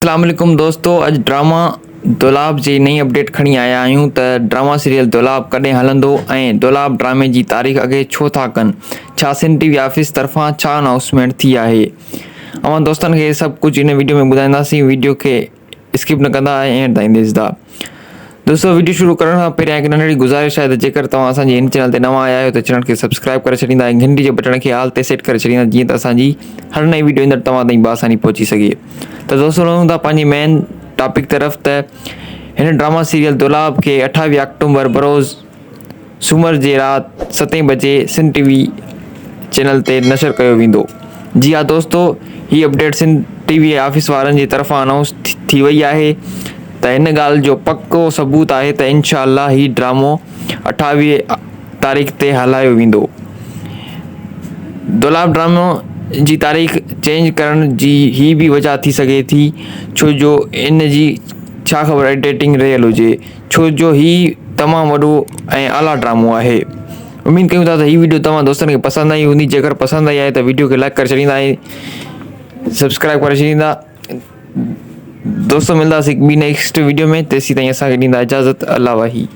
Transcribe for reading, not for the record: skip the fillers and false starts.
अस्सलाम वालेकुम दोस्तों, अॼु ड्रामा दुलाब जी नई अपडेट खणी आया आहियूं त ड्रामा सीरियल दुलाब कॾहिं हलंदो ऐं दुलाब ड्रामे जी तारीख़ अॻे छो था कनि। छा सिंध टीवी ऑफिस तरफ़ां छा अनाउंसमेंट थी आहे। अवां दोस्तनि खे सभु कुझु इन वीडियो में ॿुधाईंदासीं। वीडियो खे स्किप न कंदा ऐं एंड ताईं ॾिसंदा। दोस्तों, वीडियो शुरू करण खां पहिरियां हिकु नंढड़ी गुज़ारिश आहे त जेकर तव्हां असांजे हिन चैनल ते नवां आया आहियो त चैनल खे सब्सक्राइब करे छॾींदा ऐं घंटी जे बटण खे ऑल ते सेट करे छॾींदा, जीअं त असांजी हर नई वीडियो ईंदड़ तव्हां ताईं बासानी पहुची सघे। त दोस्तों, हलूं था पंहिंजी मेन टॉपिक तरफ़। त हिन ड्रामा सीरियल दुलाब खे 28 अक्टूबर बरोज़ सूमर जे राति 7 बजे सिंध टीवी चैनल ते नशर कयो वेंदो। जी हाँ दोस्तों, हीअ अपडेट सिंध टीवी ऑफिस वारनि जी तरफ़ां अनाउंस थी वई आहे त हिन ॻाल्हि जो पको सबूत आहे त इंशाअल्लाह ही ड्रामो 28 तारीख़ ते हलायो वेंदो। दुलाब ड्रामो जी तारीख़ चेंज करण जी ही बि वजह थी सघे थी, छो जो इन जी छा ख़बर एडिटिंग रहियल हुजे, छो जो ही तमामु वॾो ऐं आला ड्रामो आहे। उम्मीद कयूं था त हीअ वीडियो तव्हां दोस्तनि खे पसंदि आई हूंदी। जेकर पसंदि आई आहे त वीडियो खे लाइक करे छॾींदा ऐं सब्सक्राइब करे छॾींदा। दोस्तों, मिलंदासीं ॿी नेक्स्ट वीडियो में। तेसीं ताईं असांखे ॾींदा इजाज़त। अल्लाह वाही।